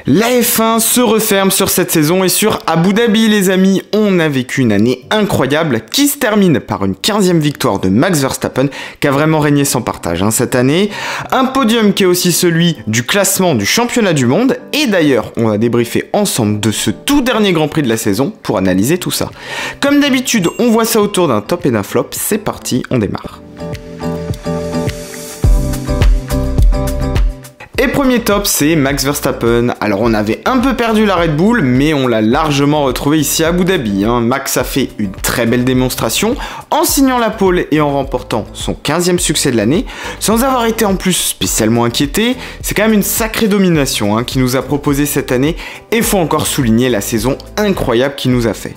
La F1 se referme sur cette saison et sur Abu Dhabi les amis, on a vécu une année incroyable qui se termine par une 15e victoire de Max Verstappen qui a vraiment régné sans partage cette année. Un podium qui est aussi celui du classement du championnat du monde et d'ailleurs on va débriefer ensemble de ce tout dernier Grand Prix de la saison pour analyser tout ça. Comme d'habitude on voit ça autour d'un top et d'un flop, c'est parti, on démarre. Et premier top, c'est Max Verstappen. Alors on avait un peu perdu la Red Bull, mais on l'a largement retrouvé ici à Abu Dhabi. Max a fait une très belle démonstration en signant la pole et en remportant son 15e succès de l'année, sans avoir été en plus spécialement inquiété. C'est quand même une sacrée domination qu'il nous a proposé cette année et faut encore souligner la saison incroyable qu'il nous a fait.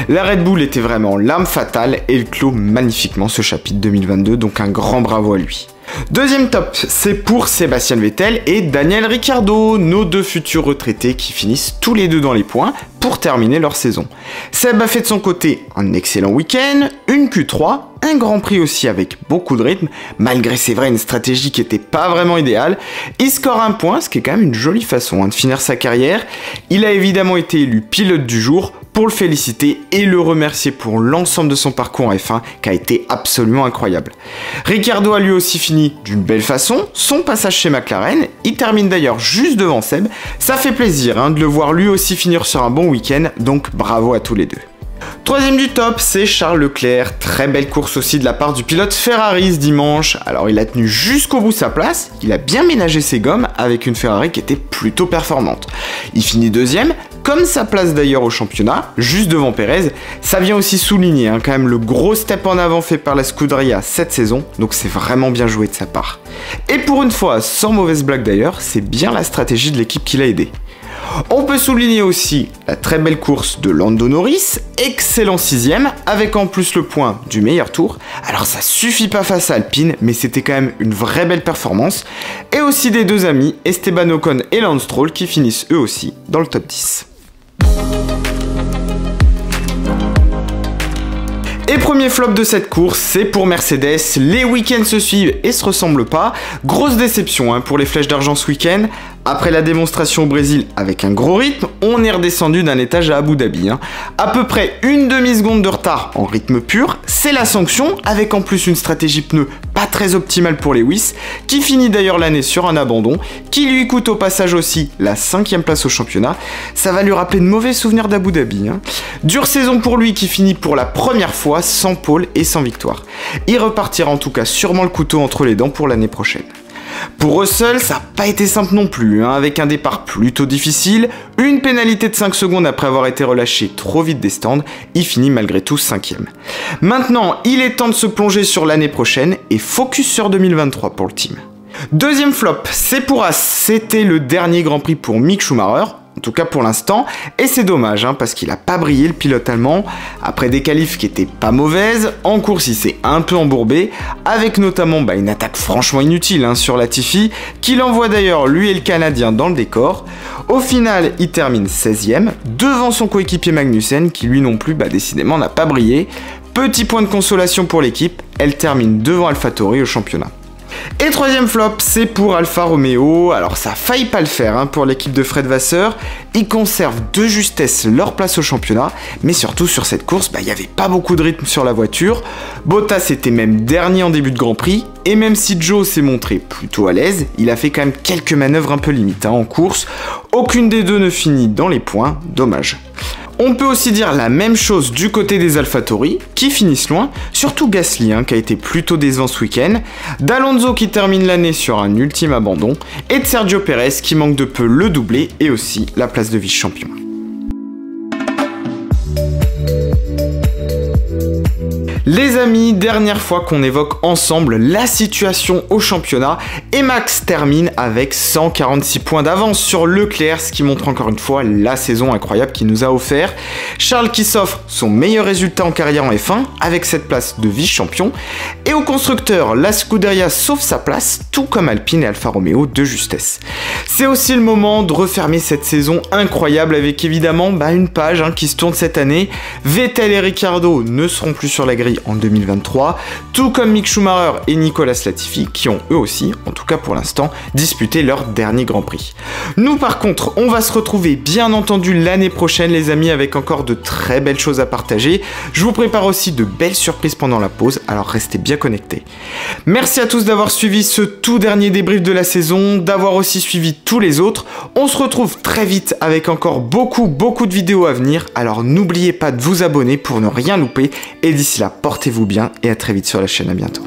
La Red Bull était vraiment l'arme fatale et il clôt magnifiquement ce chapitre 2022, donc un grand bravo à lui. Deuxième top, c'est pour Sébastien Vettel et Daniel Ricciardo, nos deux futurs retraités qui finissent tous les deux dans les points pour terminer leur saison. Seb a fait de son côté un excellent week-end, une Q3, un Grand Prix aussi avec beaucoup de rythme, malgré c'est vrai une stratégie qui n'était pas vraiment idéale. Il score un point, ce qui est quand même une jolie façon de finir sa carrière. Il a évidemment été élu pilote du jour pour le féliciter et le remercier pour l'ensemble de son parcours en F1 qui a été absolument incroyable. Ricciardo a lui aussi fini d'une belle façon son passage chez McLaren, il termine d'ailleurs juste devant Seb, ça fait plaisir de le voir lui aussi finir sur un bon week-end, donc bravo à tous les deux. Troisième du top, c'est Charles Leclerc, très belle course aussi de la part du pilote Ferrari ce dimanche. Alors il a tenu jusqu'au bout sa place, il a bien ménagé ses gommes avec une Ferrari qui était plutôt performante. Il finit deuxième, comme sa place d'ailleurs au championnat, juste devant Pérez. Ça vient aussi souligner quand même le gros step en avant fait par la Scuderia cette saison, donc c'est vraiment bien joué de sa part. Et pour une fois, sans mauvaise blague d'ailleurs, c'est bien la stratégie de l'équipe qui l'a aidé. On peut souligner aussi la très belle course de Lando Norris, excellent 6ème, avec en plus le point du meilleur tour. Alors ça suffit pas face à Alpine, mais c'était quand même une vraie belle performance. Et aussi des deux amis, Esteban Ocon et Lance Stroll, qui finissent eux aussi dans le top 10. Et premier flop de cette course, c'est pour Mercedes. Les week-ends se suivent et se ressemblent pas. Grosse déception pour les flèches d'argent ce week-end. Après la démonstration au Brésil avec un gros rythme, on est redescendu d'un étage à Abu Dhabi. À peu près une demi-seconde de retard en rythme pur, c'est la sanction, avec en plus une stratégie pneu pas très optimale pour Lewis, qui finit d'ailleurs l'année sur un abandon, qui lui coûte au passage aussi la 5e place au championnat. Ça va lui rappeler de mauvais souvenirs d'Abu Dhabi. Dure saison pour lui qui finit pour la première fois sans pole et sans victoire. Il repartira en tout cas sûrement le couteau entre les dents pour l'année prochaine. Pour Russell, ça n'a pas été simple non plus, avec un départ plutôt difficile, une pénalité de 5 secondes après avoir été relâché trop vite des stands, il finit malgré tout 5ème. Maintenant, il est temps de se plonger sur l'année prochaine et focus sur 2023 pour le team. Deuxième flop, c'est pour Haas, c'était le dernier Grand Prix pour Mick Schumacher, en tout cas pour l'instant, et c'est dommage parce qu'il n'a pas brillé le pilote allemand, après des qualifs qui étaient pas mauvaises, en course il s'est un peu embourbé, avec notamment une attaque franchement inutile sur Latifi, qui l'envoie d'ailleurs lui et le Canadien dans le décor. Au final il termine 16ème, devant son coéquipier Magnussen, qui lui non plus décidément n'a pas brillé. Petit point de consolation pour l'équipe, elle termine devant AlphaTauri au championnat. Et troisième flop, c'est pour Alfa Romeo. Alors ça a failli pas le faire pour l'équipe de Fred Vasseur. Ils conservent de justesse leur place au championnat, mais surtout sur cette course, il n'y avait pas beaucoup de rythme sur la voiture. Bottas était même dernier en début de Grand Prix, et même si Joe s'est montré plutôt à l'aise, il a fait quand même quelques manœuvres un peu limites en course. Aucune des deux ne finit dans les points, dommage. On peut aussi dire la même chose du côté des AlphaTauri, qui finissent loin, surtout Gasly qui a été plutôt décevant ce week-end, d'Alonso qui termine l'année sur un ultime abandon, et de Sergio Pérez qui manque de peu le doublé et aussi la place de vice-champion. Les amis, dernière fois qu'on évoque ensemble la situation au championnat et Max termine avec 146 points d'avance sur Leclerc, ce qui montre encore une fois la saison incroyable qu'il nous a offert. Charles qui s'offre son meilleur résultat en carrière en F1 avec cette place de vice-champion Et au constructeur, la Scuderia sauve sa place, tout comme Alpine et Alfa Romeo de justesse. C'est aussi le moment de refermer cette saison incroyable avec évidemment une page qui se tourne cette année. Vettel et Ricciardo ne seront plus sur la grille en 2023, tout comme Mick Schumacher et Nicolas Latifi qui ont eux aussi, en tout cas pour l'instant, disputé leur dernier Grand Prix. Nous par contre, on va se retrouver bien entendu l'année prochaine les amis avec encore de très belles choses à partager. Je vous prépare aussi de belles surprises pendant la pause, alors restez bien connectés. Merci à tous d'avoir suivi ce tout dernier débrief de la saison, d'avoir aussi suivi tous les autres. On se retrouve très vite avec encore beaucoup de vidéos à venir, alors n'oubliez pas de vous abonner pour ne rien louper et d'ici là portez-vous bien et à très vite sur la chaîne, à bientôt.